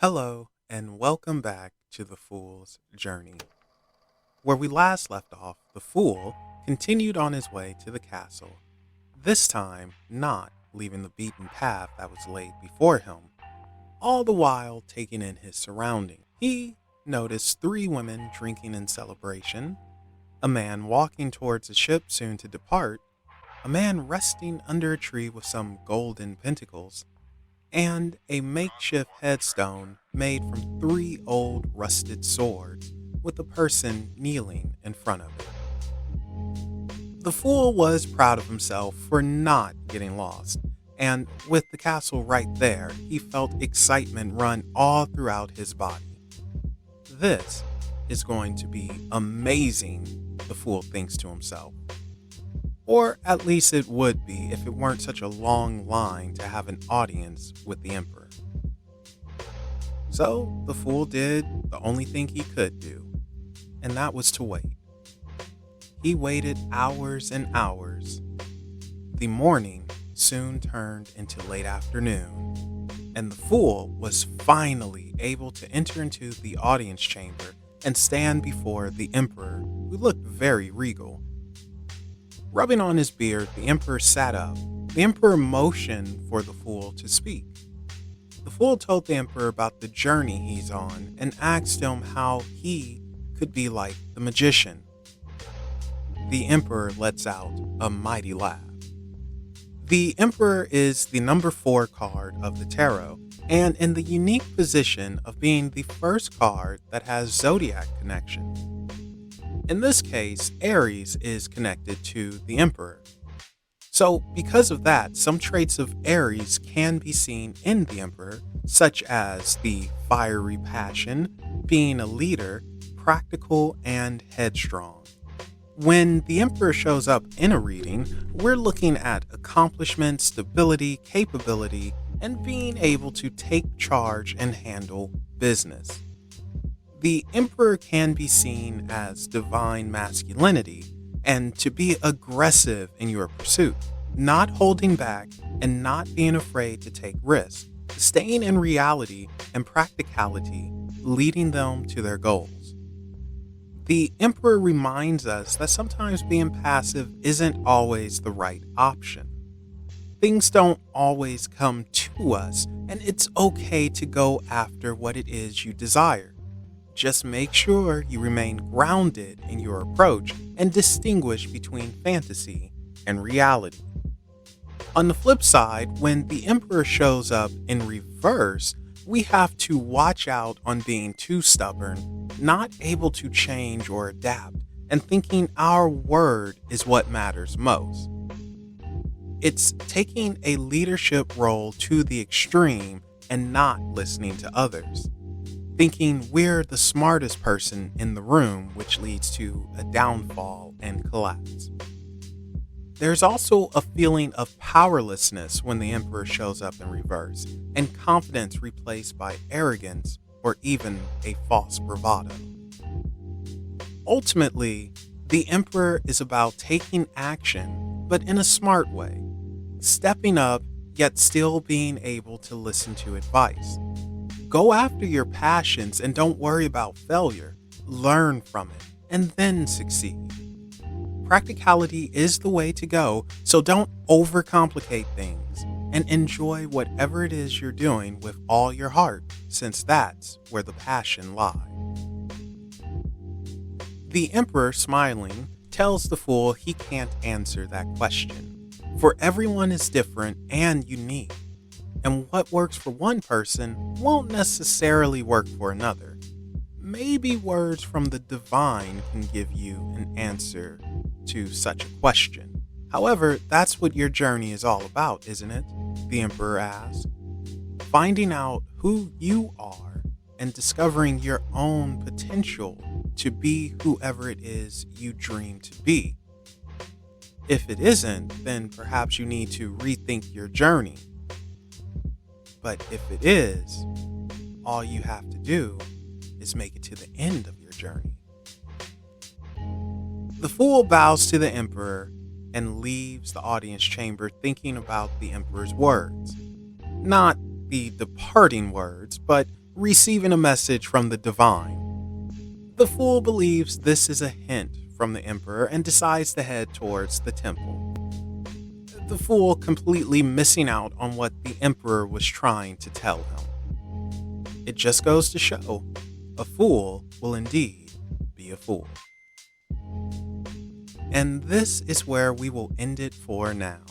Hello, and welcome back to The Fool's Journey. Where we last left off, the Fool continued on his way to the castle, this time not leaving the beaten path that was laid before him, all the while taking in his surroundings. He noticed three women drinking in celebration, a man walking towards a ship soon to depart, a man resting under a tree with some golden pentacles, and a makeshift headstone made from three old rusted swords with a person kneeling in front of it. The fool was proud of himself for not getting lost, and with the castle right there, he felt excitement run all throughout his body. This is going to be amazing, the fool thinks to himself. Or at least it would be if it weren't such a long line to have an audience with the emperor. So the fool did the only thing he could do, and that was to wait. He waited hours and hours. The morning soon turned into late afternoon, and the fool was finally able to enter into the audience chamber and stand before the emperor, who looked very regal. Rubbing on his beard, the emperor sat up. The emperor motioned for the fool to speak. The fool told the emperor about the journey he's on and asked him how he could be like the magician. The emperor lets out a mighty laugh. The emperor is the number 4 card of the tarot and in the unique position of being the first card that has zodiac connection. In this case, Aries is connected to the Emperor. So, because of that, some traits of Aries can be seen in the Emperor, such as the fiery passion, being a leader, practical, and headstrong. When the Emperor shows up in a reading, we're looking at accomplishment, stability, capability, and being able to take charge and handle business. The Emperor can be seen as divine masculinity and to be aggressive in your pursuit, not holding back and not being afraid to take risks, staying in reality and practicality, leading them to their goals. The Emperor reminds us that sometimes being passive isn't always the right option. Things don't always come to us, and it's okay to go after what it is you desire. Just make sure you remain grounded in your approach and distinguish between fantasy and reality. On the flip side, when the Emperor shows up in reverse, we have to watch out on being too stubborn, not able to change or adapt, and thinking our word is what matters most. It's taking a leadership role to the extreme and not listening to others. Thinking we're the smartest person in the room, which leads to a downfall and collapse. There's also a feeling of powerlessness when the Emperor shows up in reverse, and confidence replaced by arrogance or even a false bravado. Ultimately, the Emperor is about taking action, but in a smart way, stepping up yet still being able to listen to advice. Go after your passions and don't worry about failure. Learn from it and then succeed. Practicality is the way to go, so don't overcomplicate things and enjoy whatever it is you're doing with all your heart, since that's where the passion lies. The Emperor, smiling, tells the fool he can't answer that question, for everyone is different and unique. And what works for one person won't necessarily work for another. Maybe words from the divine can give you an answer to such a question. However, that's what your journey is all about, isn't it? The Emperor asked. Finding out who you are and discovering your own potential to be whoever it is you dream to be. If it isn't, then perhaps you need to rethink your journey. But if it is, all you have to do is make it to the end of your journey. The fool bows to the Emperor and leaves the audience chamber thinking about the Emperor's words. Not the departing words, but receiving a message from the divine. The fool believes this is a hint from the emperor and decides to head towards the temple. The fool completely missing out on what the emperor was trying to tell him. It just goes to show, a fool will indeed be a fool. And this is where we will end it for now.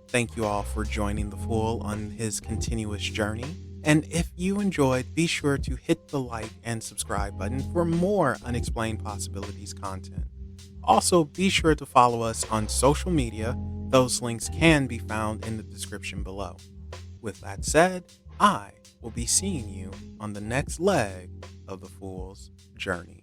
Thank you all for joining the fool on his continuous journey. And if you enjoyed, be sure to hit the like and subscribe button for more Unexplained Possibilities content. Also, be sure to follow us on social media. Those links can be found in the description below. With that said, I will be seeing you on the next leg of the fool's journey.